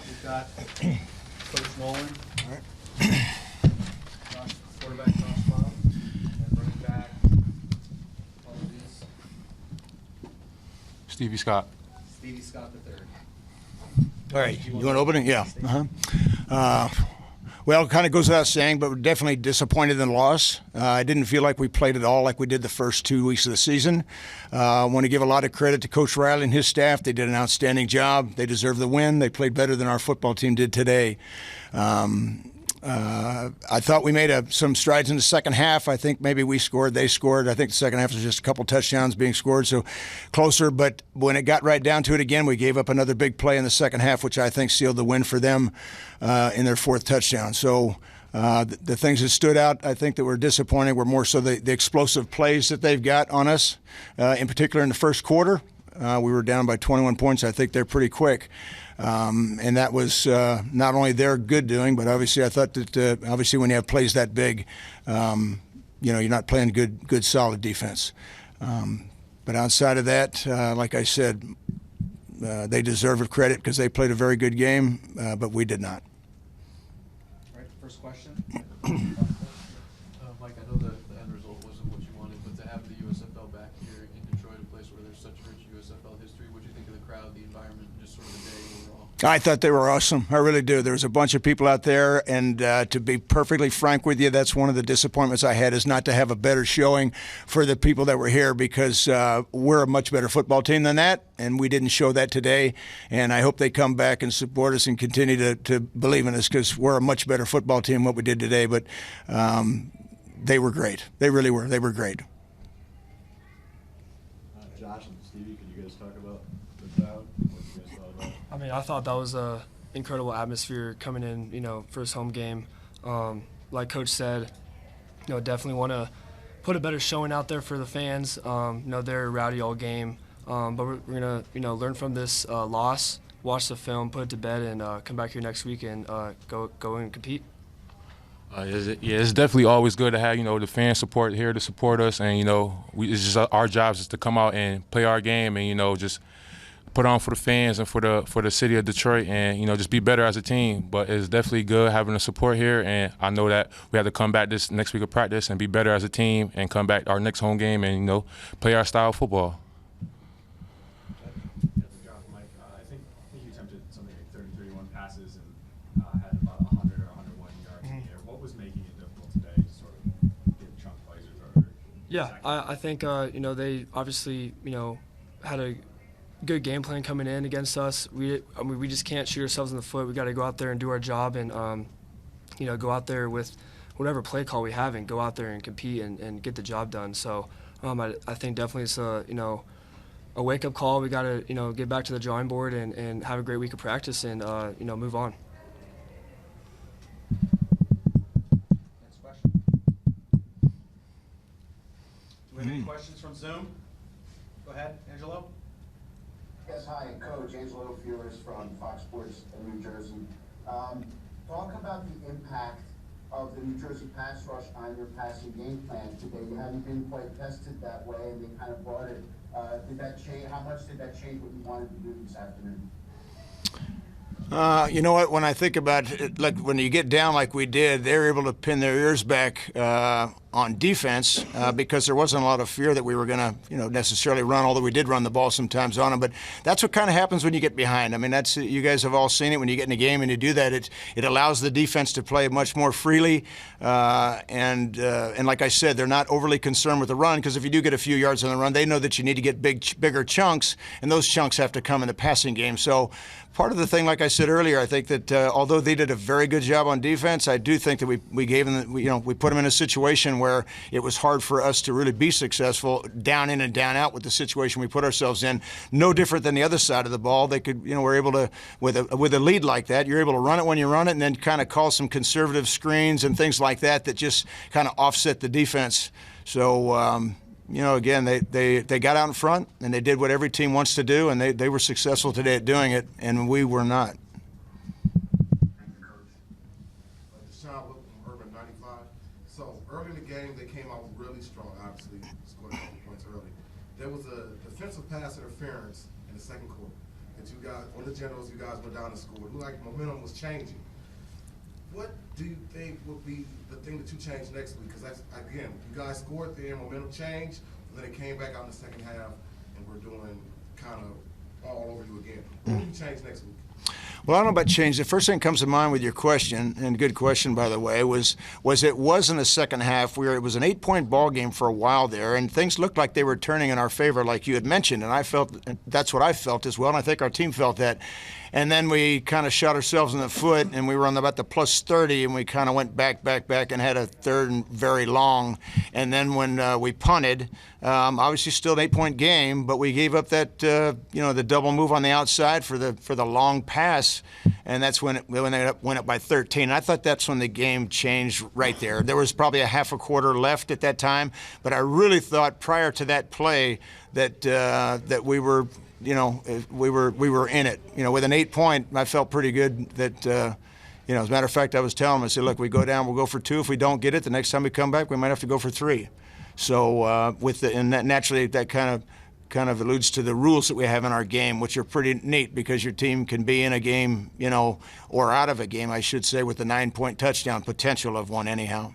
We've got Coach Nolan, All right. quarterback Josh Bob, and running back apologies, Stevie Scott. Stevie Scott III. All right. You want opening? Yeah. Well, it kind of goes without saying, but we're definitely disappointed in the loss. I didn't feel like we played at all like we did the first 2 weeks of the season. I want to give a lot of credit to Coach Riley and his staff. They did an outstanding job. They deserve the win. They played better than our football team did today. I thought we made some strides in the second half. I think maybe we scored, they scored. I think the second half was just a couple touchdowns being scored, so closer. But when it got right down to it again, we gave up another big play in the second half, which I think sealed the win for them in their fourth touchdown. So the things that stood out, I think, that were disappointing were more so the explosive plays that they've got on us, in particular in the first quarter. We were down by 21 points. I think they're pretty quick. And that was not only their good doing, but obviously I thought that obviously when you have plays that big, you're not playing good solid defense. But outside of that, like I said, they deserve credit because they played a very good game, but we did not. All right, first question. Mike, I know the end result wasn't what you wanted, but to have the USFL back here in Detroit, a place where there's such rich USFL history, what do you think of the crowd, the environment, and just sort of the day overall? I thought they were awesome. I really do. There was a bunch of people out there, and to be perfectly frank with you, that's one of the disappointments I had, is not to have a better showing for the people that were here, because we're a much better football team than that, and we didn't show that today. And I hope they come back and support us and continue to believe in us, because we're a much better football team than what we did today. But they were great. They really were. They were great. Josh and Stevie, could you guys talk about the crowd? What you guys thought about it? I mean, I thought that was a incredible atmosphere coming in, first home game. Like Coach said, definitely want to put a better showing out there for the fans. They're rowdy all game, but we're gonna, learn from this loss, watch the film, put it to bed, and come back here next week and go and compete. It's definitely always good to have, the fan support here to support us, and, it's just our jobs is to come out and play our game and, just put on for the fans and for the city of Detroit, and, just be better as a team. But it's definitely good having the support here, and I know that we have to come back this next week of practice and be better as a team and come back our next home game and, play our style of football. Mike, I think you attempted something like 30-31 passes and had about 100 or 101 yards in the air. What was making it difficult today to sort of get chunk plays or Yeah, I think they obviously had a good game plan coming in against us. We just can't shoot ourselves in the foot. We got to go out there and do our job, and go out there with whatever play call we have and go out there and compete and get the job done. So I think definitely it's a wake up call. We got to get back to the drawing board and have a great week of practice and move on. Next question. Do we have any questions from Zoom? Go ahead, Angelo. Yes, hi, Coach. Angelo Fewers from Fox Sports in New Jersey. Talk about the impact of the New Jersey pass rush on your passing game plan today. You haven't been quite tested that way, and they kind of brought it. Did that change? How much did that change what you wanted to do this afternoon? You know what? When I think about it, like when you get down like we did, they were able to pin their ears back on defense because there wasn't a lot of fear that we were going to, necessarily run. Although we did run the ball sometimes on them, but that's what kind of happens when you get behind. I mean, that's you guys have all seen it. When you get in a game and you do that, it allows the defense to play much more freely. And like I said, they're not overly concerned with the run, because if you do get a few yards on the run, they know that you need to get bigger chunks, and those chunks have to come in the passing game. So part of the thing, like I said earlier, I think that although they did a very good job on defense, I do think that we gave them, we put them in a situation where it was hard for us to really be successful down in and down out with the situation we put ourselves in. No different than the other side of the ball. They could, we're able to, with a lead like that, you're able to run it when you run it, and then kind of call some conservative screens and things like that just kind of offset the defense. So, again, they got out in front, and they did what every team wants to do, and they were successful today at doing it, and we were not. Thank you, Coach. Deshaun Wilson from Urban 95. So early in the game, they came out really strong, obviously, scored a couple points early. There was a defensive pass interference in the second quarter. that you guys, on the Generals, you guys went down and scored. It looked like momentum was changing. What do you think would be the thing that you change next week? Because that's, again, you guys scored there, momentum changed, and then it came back out in the second half, and we're doing kind of all over you again. What do you change next week? Well, I don't know about change. The first thing that comes to mind with your question, and good question by the way, was it was in the second half where it was an 8-point ball game for a while there, and things looked like they were turning in our favor, like you had mentioned, and I felt that's what I felt as well, and I think our team felt that. And then we kind of shot ourselves in the foot, and we were on about the plus 30, and we kind of went back, and had a third and very long. And then when we punted, obviously still an 8-point game, but we gave up that, the double move on the outside for the long pass, and that's when they went up by 13. I thought that's when the game changed right there. There was probably a half a quarter left at that time, but I really thought prior to that play that we were. We were in it. With an 8-point, I felt pretty good that, as a matter of fact, I was telling them, I said, look, we go down, we'll go for 2. If we don't get it, the next time we come back, we might have to go for 3. So and that naturally that kind of alludes to the rules that we have in our game, which are pretty neat because your team can be in a game, or out of a game, I should say, with a 9-point touchdown potential of one anyhow.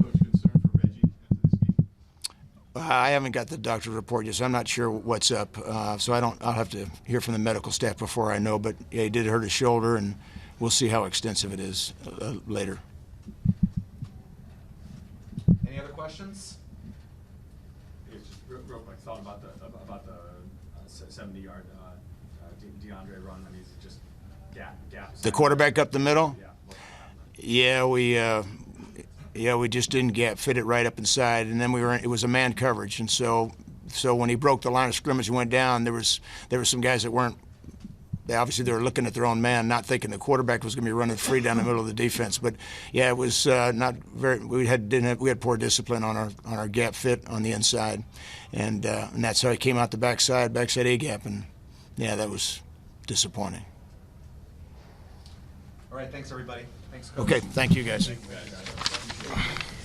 Coach, concern for Reggie after this game? I haven't got the doctor's report yet, so I'm not sure what's up. So I'll have to hear from the medical staff before I know. But yeah, he did hurt his shoulder, and we'll see how extensive it is later. Any other questions? It's just real quick thought about the 70-yard DeAndre run. I mean, is it just gap? The quarterback up the middle? Yeah. Yeah, we just didn't fit it right up inside, and then it was a man coverage, and so when he broke the line of scrimmage and went down, there were some guys that weren't. They were looking at their own man, not thinking the quarterback was going to be running free down the middle of the defense. But yeah, it was not very. We had poor discipline on our gap fit on the inside, and that's how he came out the backside A gap, and yeah, that was disappointing. All right, thanks everybody. Thanks, Coach. Okay, thank you guys. Thank you, guys.